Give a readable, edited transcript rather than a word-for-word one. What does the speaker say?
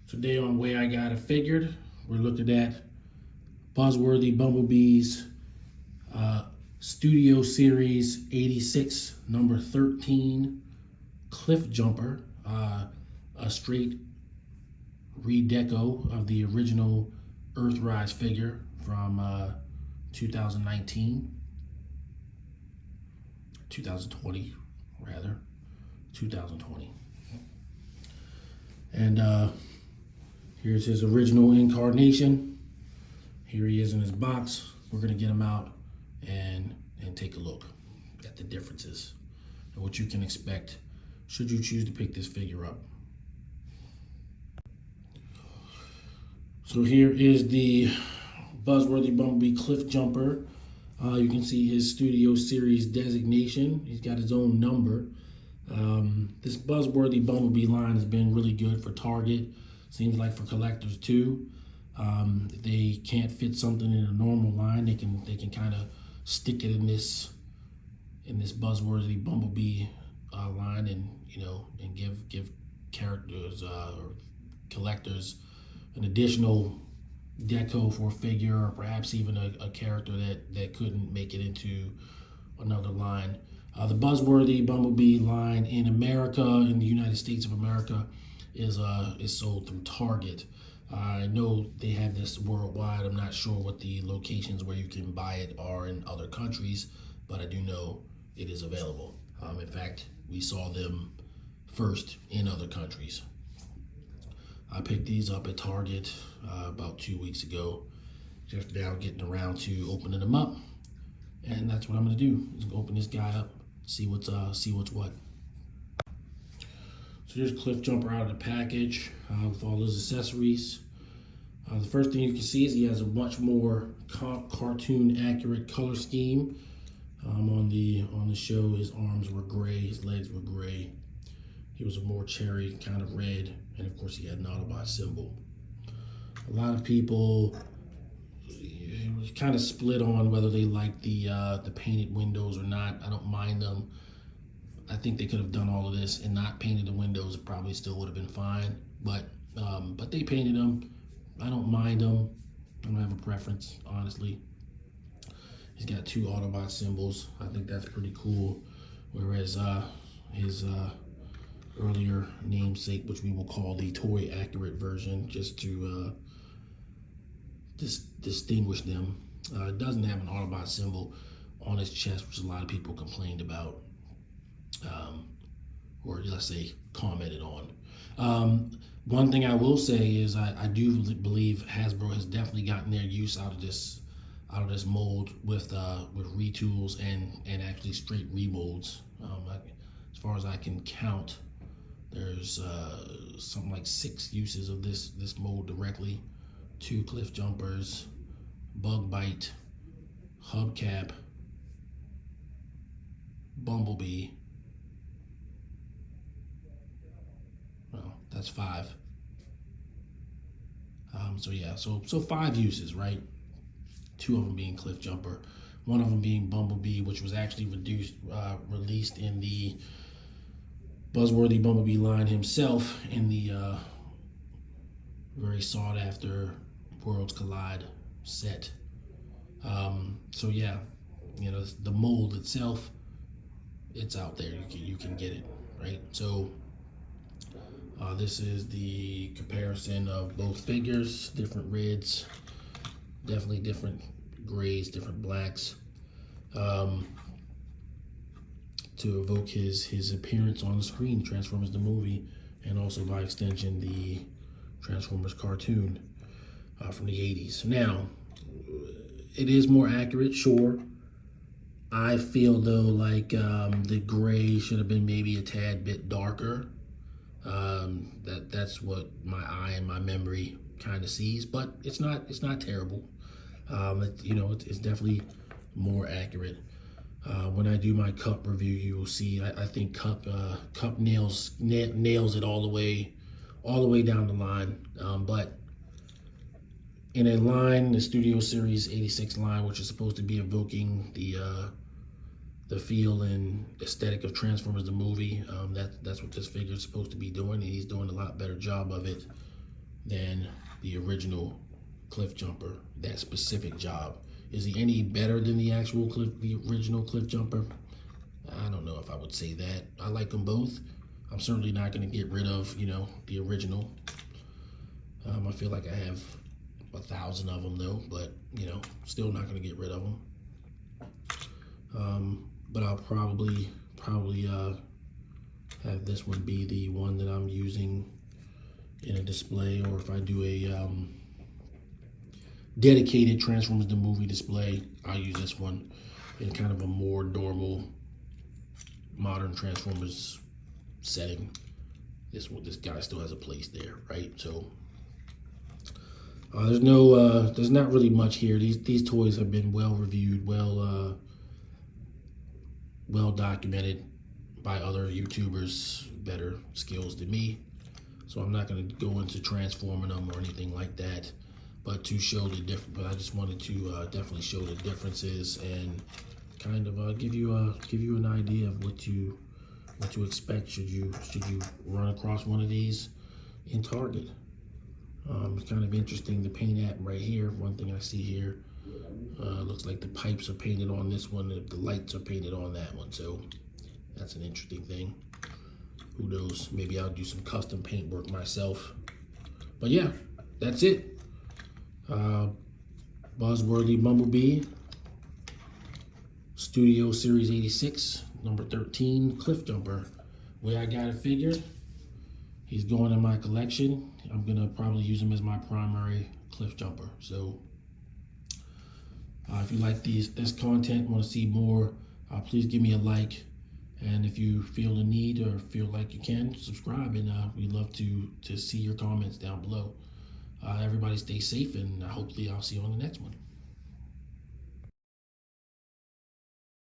Today on Way I Got It Figured, we're looking at Buzzworthy Bumblebee's Studio Series 86, number 13, Cliffjumper, a straight redeco of the original Earthrise figure from 2020 rather, 2020. And here's his original incarnation. Here he is in his box. We're gonna get him out and take a look at the differences and what you can expect should you choose to pick this figure up. So here is the Buzzworthy Bumblebee Cliffjumper. You can see his Studio Series designation. He's got his own number. This Buzzworthy Bumblebee line has been really good for Target. Seems like for collectors too. If they can't fit something in a normal line, they can kind of stick it in this Buzzworthy Bumblebee line, and give characters or collectors an additional deco for a figure, or perhaps even a character that couldn't make it into another line. The Buzzworthy Bumblebee line in America, in the United States of America, is sold through Target. I know they have this worldwide. I'm not sure what the locations where you can buy it are in other countries, but I do know it is available. In fact, we saw them first in other countries. I picked these up at Target about 2 weeks ago. Just now getting around to opening them up, and that's what I'm gonna do. Is open this guy up, see what's what. So here's Cliffjumper out of the package with all his accessories. The first thing you can see is he has a much more cartoon accurate color scheme. On the show, his arms were gray, his legs were gray. He was a more cherry kind of red, and of course he had an Autobot symbol. A lot of people kind of split on whether they like the painted windows or not. I don't mind them. I think they could have done all of this and not painted the windows. It probably still would have been fine. But they painted them. I don't mind them. I don't have a preference, honestly. He's got two Autobot symbols. I think that's pretty cool. Whereas his earlier namesake, which we will call the toy accurate version, just to distinguish them. It doesn't have an Autobot symbol on his chest, which a lot of people complained about. Or let's say commented on. One thing I will say is I do believe Hasbro has definitely gotten their use out of this mold with retools and actually straight remolds. As far as I can count, there's something like 6 uses of this mold directly. 2 Cliffjumpers, Bug Bite, Hubcap, Bumblebee. Well, that's 5. So 5 uses, right? 2 of them being Cliffjumper, 1 of them being Bumblebee, which was actually released in the Buzzworthy Bumblebee line himself in the very sought after Worlds Collide set. So yeah, the mold itself, it's out there. You can get it, right? So this is the comparison of both figures, different reds, definitely different grays, different blacks, to evoke his appearance on the screen, Transformers the movie, and also by extension the Transformers cartoon from the 80s. Now, it is more accurate, sure. I feel though like the gray should have been maybe a tad bit darker. That's what my eye and my memory kind of sees, but it's not terrible. It's definitely more accurate. When I do my Cup review, you will see I think Cup nails it all the way down the line. But in a line, the Studio Series 86 line, which is supposed to be evoking the feel and aesthetic of Transformers the movie, that's what this figure is supposed to be doing, and he's doing a lot better job of it than the original Cliffjumper, that specific job. Is he any better than the original Cliffjumper? I don't know if I would say that. I like them both. I'm certainly not going to get rid of, the original. I feel like I have 1,000 of them though, but still not going to get rid of them. But I'll probably have this one be the one that I'm using in a display, or if I do a dedicated Transformers the movie display, I'll use this one in kind of a more normal modern Transformers setting. This guy still has a place there, right? So there's not really much here. These toys have been well reviewed, well documented by other YouTubers, better skills than me. So I'm not going to go into transforming them or anything like that, but to show the difference. But I just wanted to definitely show the differences and kind of give you an idea of what to expect should you run across one of these in Target. It's kind of interesting, the paint app right here. One thing I see here, looks like the pipes are painted on this one, the lights are painted on that one, so that's an interesting thing. Who knows, maybe I'll do some custom paint work myself. But yeah, that's it. Buzzworthy Bumblebee Studio Series 86, number 13, Cliffjumper. Way I got it figured, he's going in my collection. I'm gonna probably use him as my primary Cliffjumper. So if you like this content, want to see more, please give me a like. And if you feel the need or feel like you can, subscribe. And we'd love to see your comments down below. Everybody stay safe, and hopefully I'll see you on the next one.